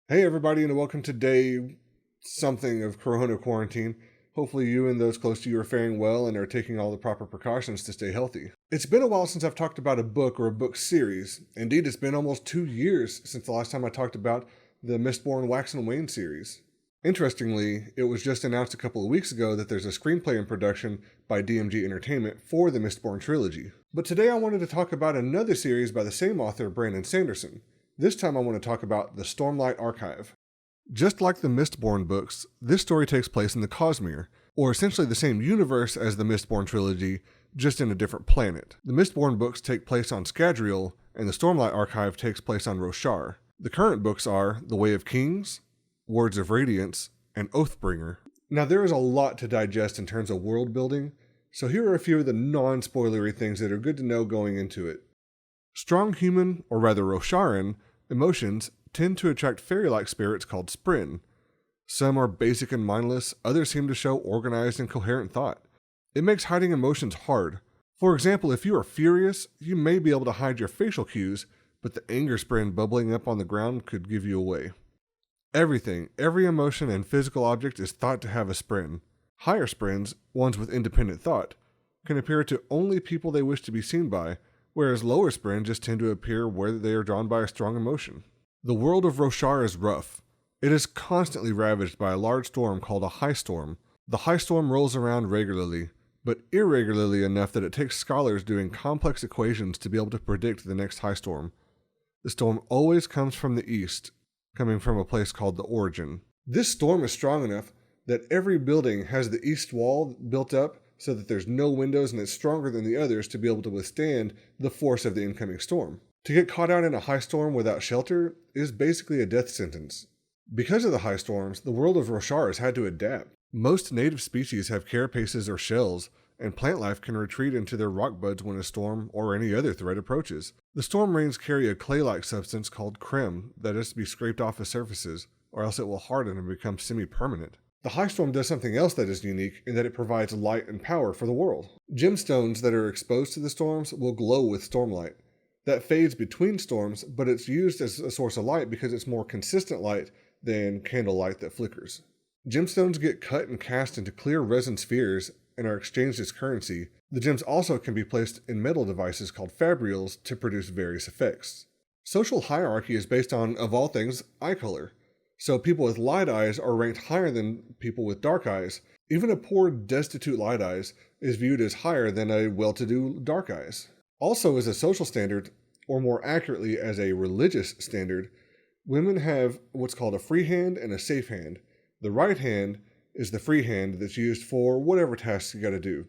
Hey everybody, and welcome to day something of Corona quarantine. Hopefully you and those close to you are faring well and are taking all the proper precautions to stay healthy. It's been a while since I've talked about a book or a book series. Indeed, it's been almost 2 years since the last time I talked about the Mistborn Wax and Wane series. Interestingly, it was just announced a couple of weeks ago that there's a screenplay in production by DMG Entertainment for the Mistborn trilogy. But today I wanted to talk about another series by the same author, Brandon Sanderson. This time I want to talk about the Stormlight Archive. Just like the Mistborn books, this story takes place in the Cosmere, or essentially the same universe as the Mistborn trilogy, just in a different planet. The Mistborn books take place on Scadrial, and the Stormlight Archive takes place on Roshar. The current books are The Way of Kings, Words of Radiance, and Oathbringer. Now there is a lot to digest in terms of world building, so here are a few of the non-spoilery things that are good to know going into it. Strong human, or rather Rosharan, emotions tend to attract fairy-like spirits called Sprin. Some are basic and mindless, others seem to show organized and coherent thought. It makes hiding emotions hard. For example, if you are furious, you may be able to hide your facial cues, but the anger Sprin bubbling up on the ground could give you away. Every emotion and physical object is thought to have a Sprin. Higher Sprins, ones with independent thought, can appear to only people they wish to be seen by, whereas lower Sprin just tend to appear where they are drawn by a strong emotion. The world of Roshar is rough. It is constantly ravaged by a large storm called a high storm. The high storm rolls around regularly, but irregularly enough that it takes scholars doing complex equations to be able to predict the next high storm. The storm always comes from the east, coming from a place called the Origin. This storm is strong enough that every building has the east wall built up so that there's no windows and it's stronger than the others to be able to withstand the force of the incoming storm. To get caught out in a high storm without shelter is basically a death sentence. Because of the high storms, the world of Roshar has had to adapt. Most native species have carapaces or shells, and plant life can retreat into their rock buds when a storm or any other threat approaches. The storm rains carry a clay-like substance called crem that is to be scraped off of surfaces, or else it will harden and become semi-permanent. The high storm does something else that is unique in that it provides light and power for the world. Gemstones that are exposed to the storms will glow with stormlight. That fades between storms, but it's used as a source of light because it's more consistent light than candlelight that flickers. Gemstones get cut and cast into clear resin spheres and are exchanged as currency. The gems also can be placed in metal devices called fabrials to produce various effects. Social hierarchy is based on, of all things, eye color. So people with light eyes are ranked higher than people with dark eyes. Even a poor, destitute light eyes is viewed as higher than a well-to-do dark eyes. Also, as a social standard, or more accurately as a religious standard, women have what's called a free hand and a safe hand. The right hand is the free hand that's used for whatever tasks you gotta do.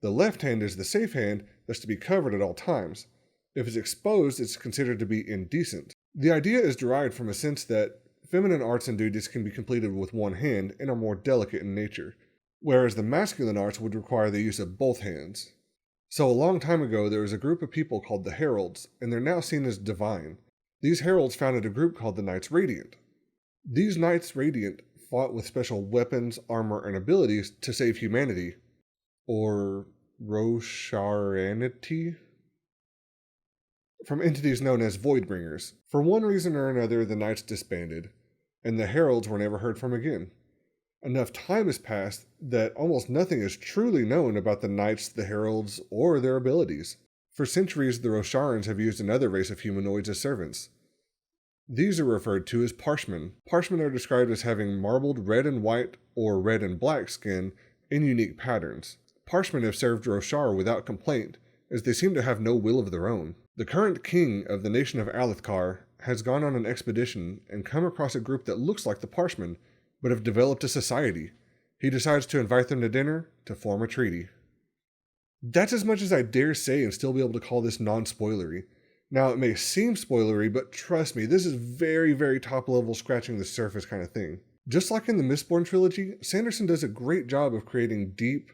The left hand is the safe hand that's to be covered at all times. If it's exposed, it's considered to be indecent. The idea is derived from a sense that feminine arts and duties can be completed with one hand and are more delicate in nature, whereas the masculine arts would require the use of both hands. So a long time ago, there was a group of people called the Heralds, and they're now seen as divine. These Heralds founded a group called the Knights Radiant. These Knights Radiant fought with special weapons, armor, and abilities to save humanity, or Rosharanity, from entities known as Voidbringers. For one reason or another, the Knights disbanded, and the Heralds were never heard from again. Enough time has passed that almost nothing is truly known about the Knights, the Heralds, or their abilities. For centuries, the Rosharans have used another race of humanoids as servants. These are referred to as Parshmen. Parshmen are described as having marbled red and white or red and black skin in unique patterns. Parshmen have served Roshar without complaint, as they seem to have no will of their own. The current king of the nation of Alethkar has gone on an expedition and come across a group that looks like the Parshmen, but have developed a society. He decides to invite them to dinner to form a treaty. That's as much as I dare say and still be able to call this non-spoilery. Now, it may seem spoilery, but trust me, this is very, very top-level scratching the surface kind of thing. Just like in the Mistborn trilogy, Sanderson does a great job of creating deep,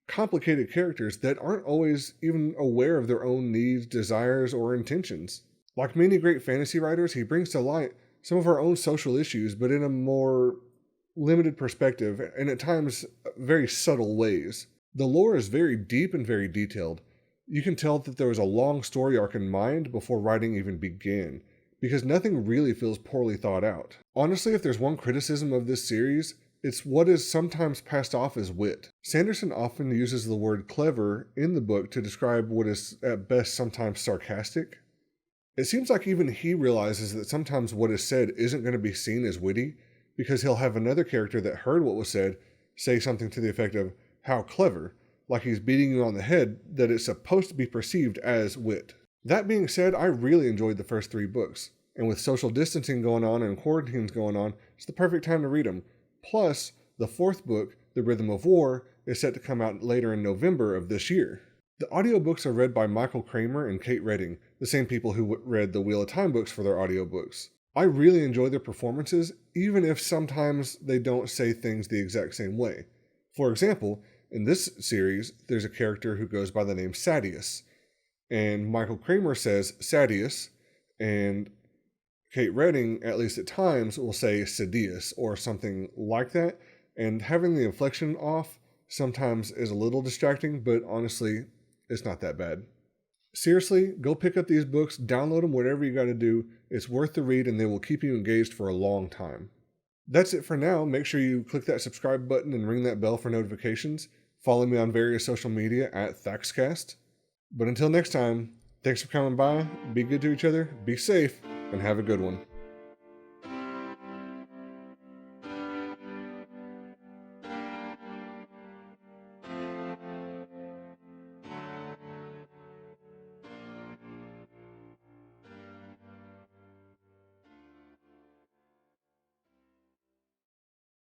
complicated characters that aren't always even aware of their own needs, desires, or intentions. Like many great fantasy writers, he brings to light some of our own social issues, but in a more limited perspective, and at times very subtle ways. The lore is very deep and very detailed. You can tell that there was a long story arc in mind before writing even began, because nothing really feels poorly thought out. Honestly, if there's one criticism of this series, it's what is sometimes passed off as wit. Sanderson often uses the word clever in the book to describe what is at best sometimes sarcastic. It seems like even he realizes that sometimes what is said isn't going to be seen as witty, because he'll have another character that heard what was said say something to the effect of, "How clever," like he's beating you on the head, that it's supposed to be perceived as wit. That being said, I really enjoyed the first 3 books, and with social distancing going on and quarantines going on, it's the perfect time to read them. Plus, the 4th book, The Rhythm of War, is set to come out later in November of this year. The audiobooks are read by Michael Kramer and Kate Redding, the same people who read the Wheel of Time books for their audiobooks. I really enjoy their performances, even if sometimes they don't say things the exact same way. For example, in this series, there's a character who goes by the name Sadius, and Michael Kramer says Sadius, and Kate Redding, at least at times, will say Sadius or something like that, and having the inflection off sometimes is a little distracting, but honestly, it's not that bad. Seriously, go pick up these books, download them, whatever you gotta do. It's worth the read and they will keep you engaged for a long time. That's it for now. Make sure you click that subscribe button and ring that bell for notifications. Follow me on various social media at ThaxCast. But until next time, thanks for coming by, be good to each other, be safe, and have a good one.